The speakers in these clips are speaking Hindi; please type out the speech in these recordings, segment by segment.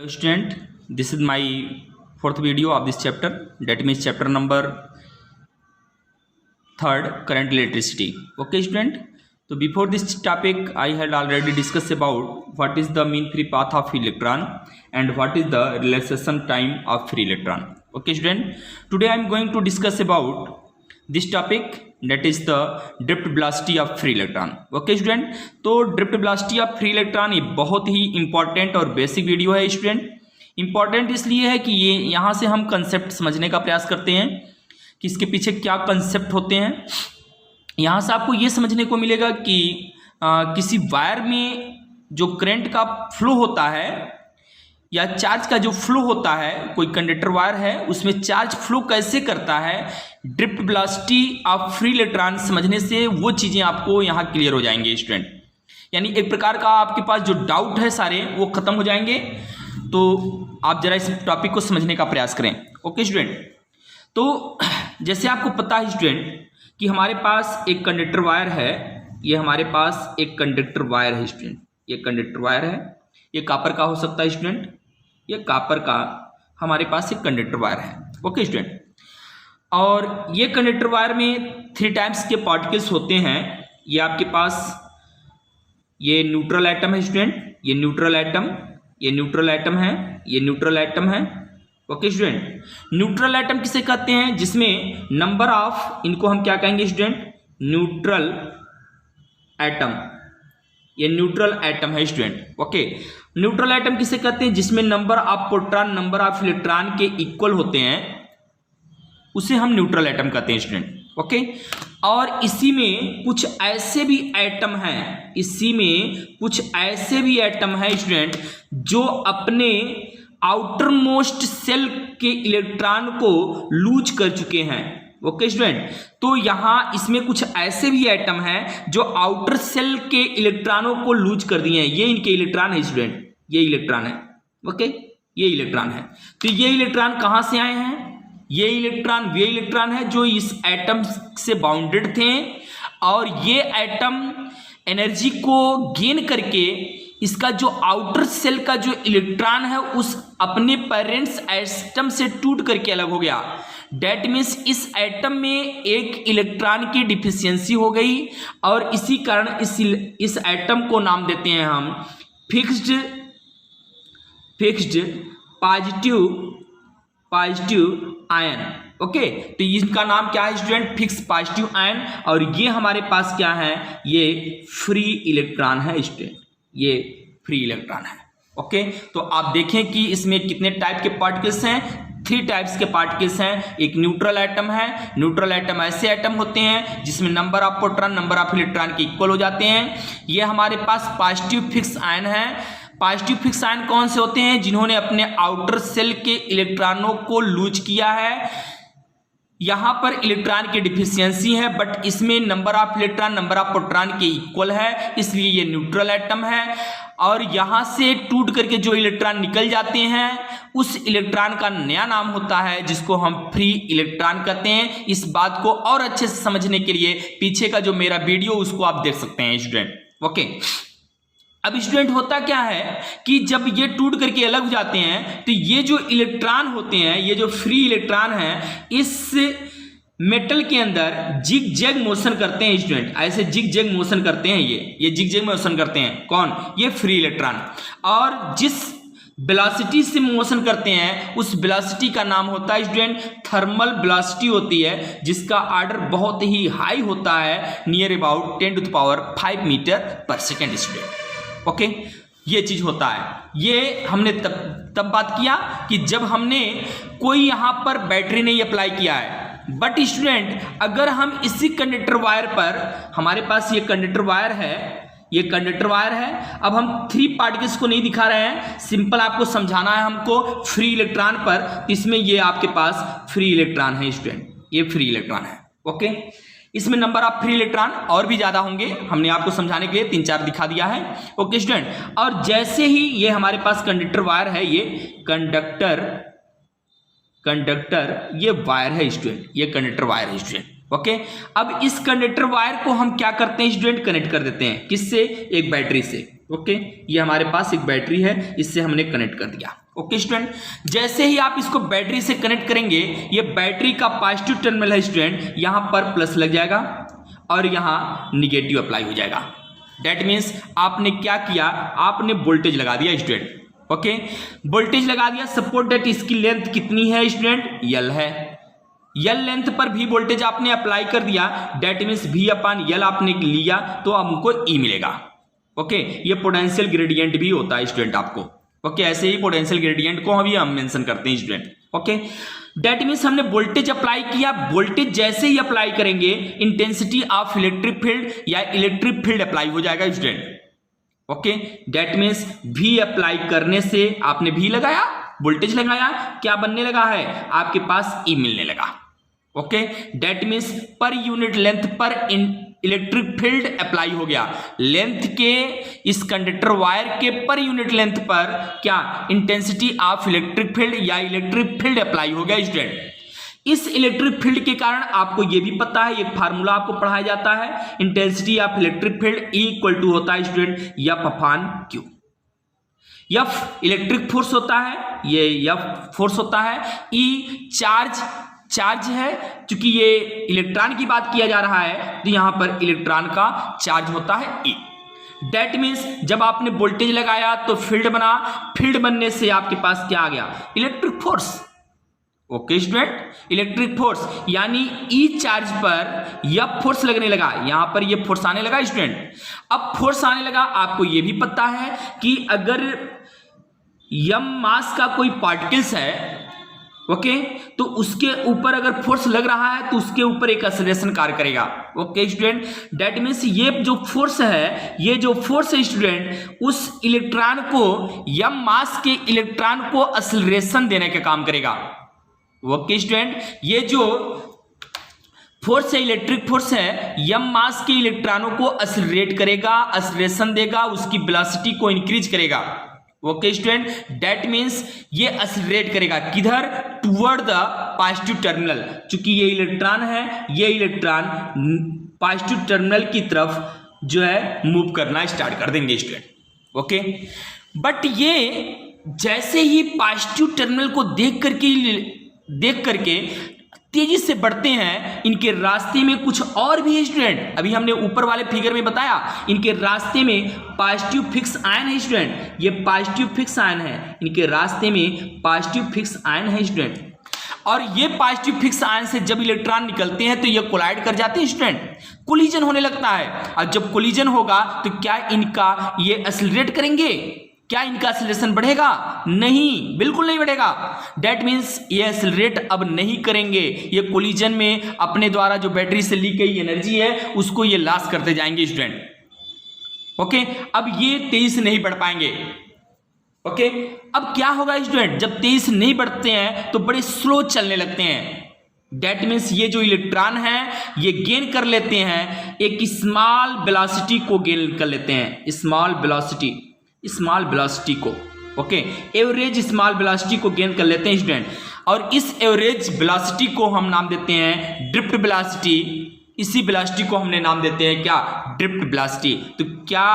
Student, this is my fourth video of this chapter, that means chapter number 3rd, current electricity. Okay student, so before this topic I had already discussed about what is the mean free path of electron and what is the relaxation time of free electron. Okay student, today I am going to discuss about this topic, that is the drift velocity of free electron. Okay student, तो drift velocity of free electron ये बहुत ही इंपॉर्टेंट और बेसिक वीडियो है स्टूडेंट। इंपॉर्टेंट इसलिए है कि ये यहाँ से हम कंसेप्ट समझने का प्रयास करते हैं कि इसके पीछे क्या कंसेप्ट होते हैं। यहाँ से आपको ये समझने को मिलेगा कि किसी वायर में जो करंट का फ्लो होता है या चार्ज का जो फ्लो होता है, कोई कंडक्टर वायर है उसमें चार्ज फ्लो कैसे करता है, drift velocity of free electron समझने से वो चीज़ें आपको यहाँ क्लियर हो जाएंगे स्टूडेंट। यानी एक प्रकार का आपके पास जो डाउट है सारे वो ख़त्म हो जाएंगे। तो आप जरा इस टॉपिक को समझने का प्रयास करें। ओके स्टूडेंट, तो जैसे आपको पता है स्टूडेंट कि हमारे पास एक कंडक्टर वायर है, ये हमारे पास एक कंडक्टर वायर है स्टूडेंट, ये कंडक्टर वायर है, ये कॉपर का हो सकता है स्टूडेंट, ये कॉपर का हमारे पास एक कंडक्टर वायर है। ओके स्टूडेंट, और ये कंडक्टर वायर में 3 टाइप्स के पार्टिकल्स होते हैं। ये आपके पास ये न्यूट्रल एटम है स्टूडेंट, ये न्यूट्रल एटम, ये न्यूट्रल एटम है, ये न्यूट्रल एटम है। ओके स्टूडेंट, न्यूट्रल एटम किसे कहते हैं, जिसमें नंबर ऑफ, इनको हम क्या कहेंगे स्टूडेंट, न्यूट्रल एटम, ये न्यूट्रल एटम है स्टूडेंट। ओके, न्यूट्रल एटम किसे कहते हैं, जिसमें number of proton number of electron के इक्वल होते हैं, उसे हम न्यूट्रल एटम कहते हैं स्टूडेंट। ओके, और इसी में कुछ ऐसे भी एटम हैं, इसी में कुछ ऐसे भी एटम हैं स्टूडेंट जो अपने आउटर मोस्ट सेल के इलेक्ट्रॉन को लूज कर चुके हैं। ओके स्टूडेंट, तो यहाँ इसमें कुछ ऐसे भी एटम हैं जो आउटर सेल के इलेक्ट्रॉनों को लूज कर दिए हैं। ये इनके इलेक्ट्रॉन है स्टूडेंट, ये इलेक्ट्रॉन है। ओके, ये इलेक्ट्रॉन है। तो ये इलेक्ट्रॉन कहाँ से आए हैं, ये इलेक्ट्रॉन वे इलेक्ट्रॉन है जो इस एटम से बाउंडेड थे, और ये एटम एनर्जी को गेन करके इसका जो आउटर सेल का जो इलेक्ट्रॉन है उस अपने पेरेंट्स एटम से टूट करके अलग हो गया। डेट मीन्स इस एटम में एक इलेक्ट्रॉन की डिफिशियंसी हो गई, और इसी कारण इस एटम को नाम देते हैं हम फिक्स्ड पॉजिटिव आयन। ओके, तो इसका नाम क्या है स्टूडेंट, फिक्स पॉजिटिव आयन। और ये हमारे पास क्या है, ये फ्री इलेक्ट्रॉन है स्टूडेंट, ये फ्री इलेक्ट्रॉन है। ओके, तो आप देखें कि इसमें कितने टाइप के पार्टिकल्स हैं, 3 टाइप्स के पार्टिकल्स हैं। एक न्यूट्रल एटम है, न्यूट्रल एटम ऐसे एटम होते हैं जिसमें number of proton number of electron के इक्वल हो जाते हैं। ये हमारे पास पॉजिटिव फिक्स आयन है। पॉजिटिव फिक्स आयन कौन से होते हैं, जिन्होंने अपने आउटर सेल के इलेक्ट्रॉनों को लूज किया है। यहां पर इलेक्ट्रॉन की डिफिशियंसी है, बट इसमें number of electron number of proton के इक्वल है, इसलिए ये न्यूट्रल एटम है। और यहां से टूट करके जो इलेक्ट्रॉन निकल जाते हैं उस इलेक्ट्रॉन का नया नाम होता है जिसको हम फ्री इलेक्ट्रॉन कहते हैं। इस बात को और अच्छे से समझने के लिए पीछे का जो मेरा वीडियो उसको आप देख सकते हैं स्टूडेंट। ओके, अब स्टूडेंट होता क्या है कि जब ये टूट करके अलग हो जाते हैं तो ये जो इलेक्ट्रॉन होते हैं, ये जो फ्री इलेक्ट्रॉन है, इस मेटल के अंदर जिग जैग मोशन करते हैं स्टूडेंट, ऐसे जिग जैग मोशन करते हैं, ये जिग जैग मोशन करते हैं। कौन, ये फ्री इलेक्ट्रॉन। और जिस वेलोसिटी से मोशन करते हैं उस वेलोसिटी का नाम होता है स्टूडेंट थर्मल वेलोसिटी होती है, जिसका ऑर्डर बहुत ही हाई होता है, नियर अबाउट 10⁵ मीटर पर सेकेंड स्टूडेंट। ओके, ये चीज होता है। ये हमने तब बात किया कि जब हमने कोई यहां पर बैटरी नहीं अप्लाई किया है। बट स्टूडेंट अगर हम इसी कंडक्टर वायर पर, हमारे पास ये कंडक्टर वायर है, ये कंडक्टर वायर है, अब हम 3 पार्टिकल्स को नहीं दिखा रहे हैं, सिंपल आपको समझाना है हमको फ्री इलेक्ट्रॉन पर। इसमें ये आपके पास फ्री इलेक्ट्रॉन है स्टूडेंट, ये फ्री इलेक्ट्रॉन है। ओके, इसमें नंबर ऑफ फ्री इलेक्ट्रॉन और भी ज्यादा होंगे, हमने आपको समझाने के लिए 3-4 दिखा दिया है। ओके स्टूडेंट, और जैसे ही ये हमारे पास कंडक्टर वायर है, ये कंडक्टर ये वायर है स्टूडेंट, ये कंडक्टर वायर है स्टूडेंट। ओके, अब इस कंडक्टर वायर को हम क्या करते हैं स्टूडेंट, कनेक्ट कर देते हैं, किससे, एक बैटरी से। ओके, ये हमारे पास एक बैटरी है, इससे हमने कनेक्ट कर दिया। ओके स्टूडेंट, जैसे ही आप इसको बैटरी से कनेक्ट करेंगे, ये बैटरी का पॉजिटिव टर्मिनल है स्टूडेंट, यहां पर प्लस लग जाएगा और यहां निगेटिव अप्लाई हो जाएगा। दैट मीन्स आपने क्या किया, आपने वोल्टेज लगा दिया स्टूडेंट। ओके, वोल्टेज लगा दिया। सपोज दैट इसकी लेंथ कितनी है स्टूडेंट, यल है। यल लेंथ पर भी वोल्टेज आपने अप्लाई कर दिया, दैट मीन्स V अपान यल आपने लिया तो हमको E मिलेगा। ओके, ये पोटेंशियल ग्रेडियंट भी होता है स्टूडेंट आपको। ओके, ऐसे ही पोटेंशियल ग्रेडियंट को हम मेंशन करते हैं स्टूडेंट। ओके, दैट मीन्स हमने वोल्टेज अप्लाई किया। वोल्टेज जैसे ही अप्लाई करेंगे, इंटेंसिटी ऑफ इलेक्ट्रिक फील्ड या इलेक्ट्रिक फील्ड अप्लाई हो जाएगा student. Okay, that means V apply करने से आपने V लगाया, वोल्टेज लगाया, क्या बनने लगा है, आपके पास E मिलने लगा। Okay, that means per unit length पर इलेक्ट्रिक फील्ड अप्लाई हो गया। लेंथ के इस कंडक्टर वायर के पर यूनिट लेंथ पर क्या इंटेंसिटी ऑफ इलेक्ट्रिक फील्ड या इलेक्ट्रिक फील्ड अप्लाई हो गया स्टूडेंट। इस इलेक्ट्रिक फील्ड के कारण आपको यह भी पता है, एक फार्मूला आपको पढ़ाया जाता है, intensity of electric field equal to होता है student F upon Q। F electric force होता है, ये F फोर्स होता है, E चार्ज है, क्योंकि ये इलेक्ट्रॉन की बात किया जा रहा है तो यहां पर इलेक्ट्रॉन का चार्ज होता है E। दैट मीन्स जब आपने वोल्टेज लगाया तो फील्ड बना, फील्ड बनने से आपके पास क्या आ गया, electric force. Okay student, electric force यानी E चार्ज पर F फोर्स लगने लगा, यहां पर ये फोर्स आने लगा स्टूडेंट। अब फोर्स आने लगा, आपको ये भी पता है कि अगर m मास का कोई पार्टिकल्स है, ओके, तो उसके ऊपर अगर फोर्स लग रहा है तो उसके ऊपर एक एक्सेलरेशन कार्य करेगा। ओके स्टूडेंट, दैट मीन्स ये जो फोर्स है, ये जो फोर्स है स्टूडेंट, उस इलेक्ट्रॉन को m मास के इलेक्ट्रॉन को एक्सेलरेशन देने का काम करेगा। ओके स्टूडेंट, ये जो फोर्स है, इलेक्ट्रिक फोर्स है, m मास के इलेक्ट्रॉनों को एक्सेलरेट करेगा, एक्सेलरेशन देगा, उसकी वेलोसिटी को इंक्रीज करेगा। ओके स्टूडेंट, दैट मीन्स ये एक्सेलरेट करेगा किधर, टुवर्ड द पॉजिटिव टर्मिनल। चूंकि ये इलेक्ट्रॉन है, ये इलेक्ट्रॉन पॉजिटिव टर्मिनल की तरफ जो है मूव करना स्टार्ट कर देंगे स्टूडेंट। ओके, बट ये जैसे ही पॉजिटिव टर्मिनल को देख करके तेजी से बढ़ते हैं, इनके रास्ते में कुछ और भी है स्टूडेंट। अभी हमने ऊपर वाले फिगर में बताया, इनके रास्ते में पॉजिटिव फिक्स आयन है स्टूडेंट, ये पॉजिटिव फिक्स आयन है, इनके रास्ते में पॉजिटिव फिक्स आयन है स्टूडेंट। और ये पॉजिटिव फिक्स आयन से जब इलेक्ट्रॉन निकलते हैं तो ये कोलाइड कर जाते हैं स्टूडेंट, कोलिजन होने लगता है। और जब कोलिजन होगा तो क्या इनका ये एक्सेलरेट करेंगे, क्या इनका एक्सेलरेशन बढ़ेगा, नहीं, बिल्कुल नहीं बढ़ेगा। दैट मीन्स ये एक्सेलरेट अब नहीं करेंगे, ये कोलिजन में अपने द्वारा जो बैटरी से ली गई एनर्जी है उसको ये लॉस करते जाएंगे स्टूडेंट। ओके, अब ये तेज नहीं बढ़ पाएंगे। ओके, अब क्या होगा स्टूडेंट, जब तेज नहीं बढ़ते हैं तो बड़े स्लो चलने लगते हैं। दैट मीन्स ये जो इलेक्ट्रॉन है ये गेन कर लेते हैं, एक स्मॉल वेलोसिटी को गेन कर लेते हैं, स्मॉल वेलोसिटी को। ओके, एवरेज स्मॉल वेलोसिटी को गेन कर लेते हैं स्टूडेंट, और इस एवरेज वेलोसिटी को हम नाम देते हैं ड्रिफ्ट वेलोसिटी। इसी वेलोसिटी को हमने नाम देते हैं क्या, ड्रिफ्ट वेलोसिटी। तो क्या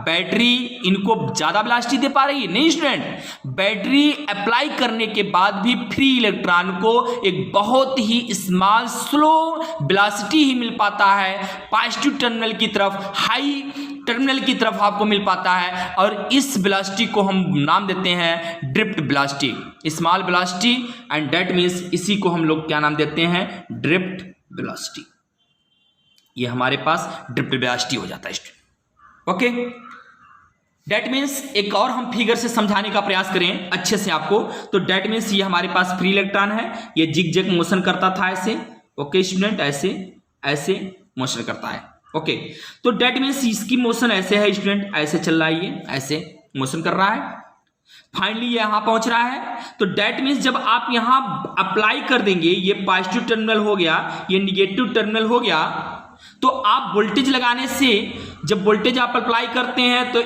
बैटरी इनको ज्यादा वेलोसिटी दे पा रही है, नहीं स्टूडेंट। बैटरी अप्लाई करने के बाद भी फ्री इलेक्ट्रॉन को एक बहुत ही स्मॉल स्लो वेलोसिटी ही मिल पाता है, पॉजिटिव टर्मिनल की तरफ, हाई टर्मिनल की तरफ आपको मिल पाता है, और इस वेलोसिटी को हम नाम देते हैं drift velocity, small velocity. And that means इसी को हम लोग क्या नाम देते हैं, ड्रिफ्ट वेलोसिटी। ये हमारे पास ड्रिफ्ट वेलोसिटी हो जाता है स्टूडेंट। ओके, दैट मीन्स एक और हम फिगर से समझाने का प्रयास करें अच्छे से आपको, तो दैट मीन्स ये हमारे पास फ्री इलेक्ट्रॉन है, ये जिग जैग मोशन करता था ऐसे। ओके स्टूडेंट, ऐसे मोशन करता है। ओके, तो दैट मीन्स इसकी मोशन ऐसे है स्टूडेंट, ऐसे चल रहा है, ये ऐसे मोशन कर रहा है, फाइनली ये यहां पहुंच रहा है। तो दैट मीन्स जब आप यहां अप्लाई कर देंगे, ये पॉजिटिव टर्मिनल हो गया, ये निगेटिव टर्मिनल हो गया, तो आप वोल्टेज लगाने से, जब वोल्टेज आप अप्लाई करते हैं तो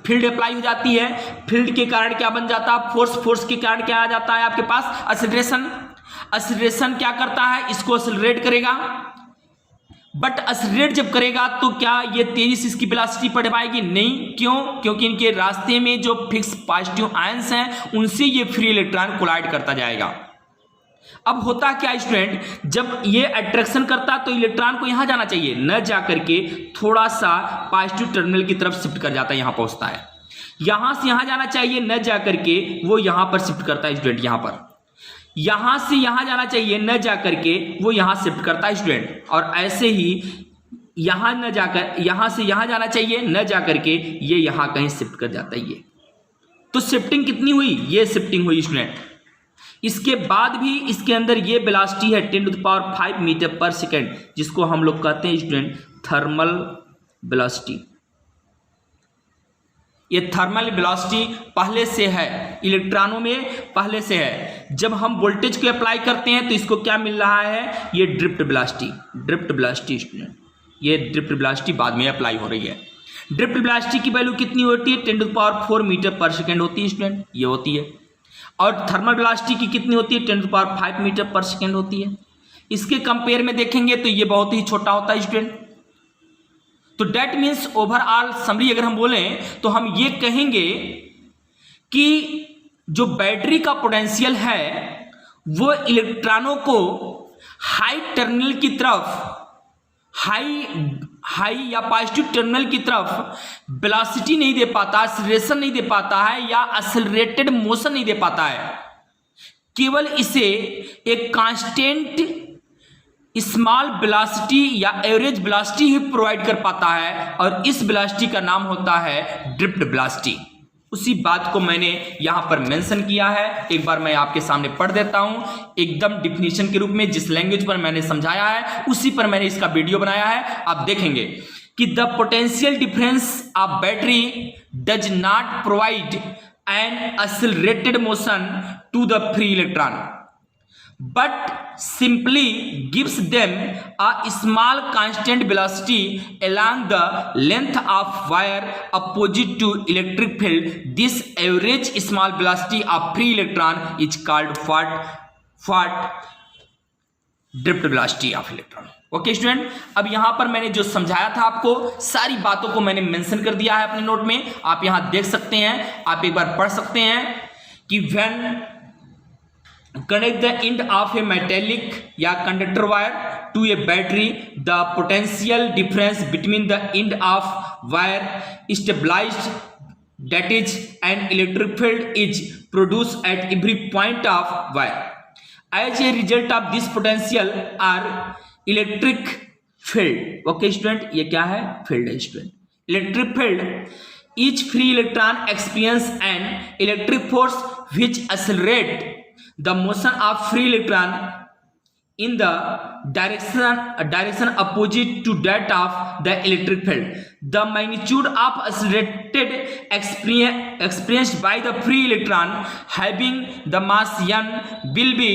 फील्ड अप्लाई हो जाती है, फील्ड के कारण क्या बन जाता है, फोर्स के कारण क्या आ जाता है आपके पास, एक्सेलरेशन क्या करता है, इसको एक्सेलरेट करेगा, बट एक्सेलरेट जब करेगा तो क्या ये तेजी से इसकी वेलोसिटी बढ़ पाएगी? नहीं। क्यों? क्योंकि इनके रास्ते में जो फिक्स पॉजिटिव आयंस हैं उनसे ये फ्री इलेक्ट्रॉन कोलाइड करता जाएगा। अब होता क्या स्टूडेंट, जब ये अट्रैक्शन करता तो इलेक्ट्रॉन को यहां जाना चाहिए, न जा करके थोड़ा सा पॉजिटिव टर्मिनल की तरफ शिफ्ट कर जाता है, यहां पहुंचता है। यहां से यहां जाना चाहिए, न जा करके वो यहां पर शिफ्ट करता है स्टूडेंट, यहां पर। यहां से यहां जाना चाहिए, न जा करके वो यहां शिफ्ट करता है स्टूडेंट। और ऐसे ही यहां न जाकर, यहां से यहां जाना चाहिए, न जा करके ये यहां कहीं शिफ्ट कर जाता है। ये तो शिफ्टिंग कितनी हुई? ये शिफ्टिंग हुई स्टूडेंट। इसके बाद भी इसके अंदर ये वेलोसिटी है 10⁵ मीटर पर सेकेंड, जिसको हम लोग कहते हैं स्टूडेंट थर्मल वेलोसिटी। ये थर्मल वेलोसिटी पहले से है, इलेक्ट्रॉनों में पहले से है। जब हम वोल्टेज को अप्लाई करते हैं तो इसको क्या मिल रहा है? ये drift velocity. Drift velocity student, ये ड्रिफ्ट वेलोसिटी बाद में अप्लाई हो रही है। ड्रिफ्ट वेलोसिटी की वैल्यू कितनी होती है? 10⁴ मीटर पर सेकेंड होती है स्टूडेंट, ये होती है। और थर्मल वेलोसिटी की कितनी होती है? 10⁵ मीटर पर सेकेंड होती है। इसके कंपेयर में देखेंगे तो ये बहुत ही छोटा होता है स्टूडेंट। तो डेट मीन्स ओवरऑल समरी अगर हम बोलें तो हम ये कहेंगे कि जो बैटरी का पोटेंशियल है वो इलेक्ट्रॉनों को हाई टर्मिनल की तरफ, हाई या पॉजिटिव टर्मिनल की तरफ वेलोसिटी नहीं दे पाता, एक्सेलरेशन नहीं दे पाता है, या एक्सेलरेटेड मोशन नहीं दे पाता है। केवल इसे एक कांस्टेंट स्मॉल वेलोसिटी या एवरेज वेलोसिटी ही प्रोवाइड कर पाता है, और इस वेलोसिटी का नाम होता है ड्रिफ्ट वेलोसिटी। उसी बात को मैंने यहां पर मेंशन किया है, एक बार मैं आपके सामने पढ़ देता हूं एकदम डिफिनीशन के रूप में। जिस लैंग्वेज पर मैंने समझाया है उसी पर मैंने इसका वीडियो बनाया है। आप देखेंगे कि the potential difference of battery does not provide an accelerated motion to the free electron but simply gives them a small constant velocity along the length of wire opposite to electric field. This average small velocity of free electron is called what drift velocity of electron. Okay student, अब यहां पर मैंने जो समझाया था आपको सारी बातों को मैंने मेंशन कर दिया है अपने नोट में, आप यहां देख सकते हैं, आप एक बार पढ़ सकते हैं कि when connect the end of a metallic या conductor wire to a battery, the potential difference between the end of wire stabilized, that is an electric field is produced at every point of wire. As a result of this potential are electric field. Okay student, ये क्या है? field है student. Electric field, each free electron experience an electric force which accelerate the motion of free electron in the direction opposite to that of the electric field. The magnitude of accelerated experienced by the free electron having the mass m will be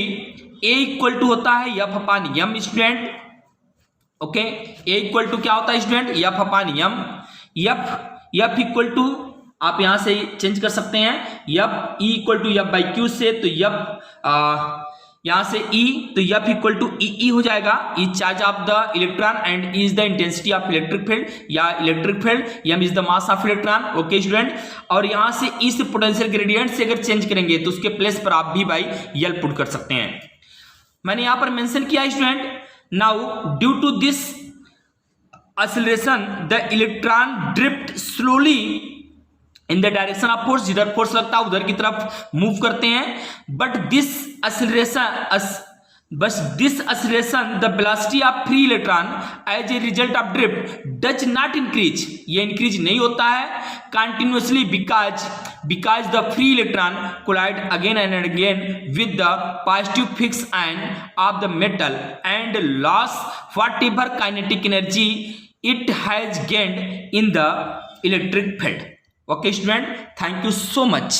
A equal to होता है F upon m student. Okay, A equal to क्या होता है student? F upon m। F equal to आप यहां से चेंज कर सकते हैं, F E equal to F by Q से, तो F यहां से E, तो F इक्वल टू E हो जाएगा। E charge of the electron and E is the intensity of electric field या electric field, M is the mass of electron. Okay student, और यहां से E से पोटेंशियल ग्रेडियंट से अगर चेंज करेंगे तो उसके प्लेस पर आप V बाई L पुट कर सकते हैं। मैंने यहां पर मेंशन किया student, now due to this acceleration the electron drift slowly in the direction of force, जिधर फोर्स लगता है उधर की तरफ मूव करते हैं। But this acceleration the velocity of free electron as a result of drift does not increase, ये इंक्रीज नहीं होता है continuously because the free electron collide again and again with the positive fix end of the metal and loss whatever kinetic energy it has gained in the electric field. Okay student, thank you so much.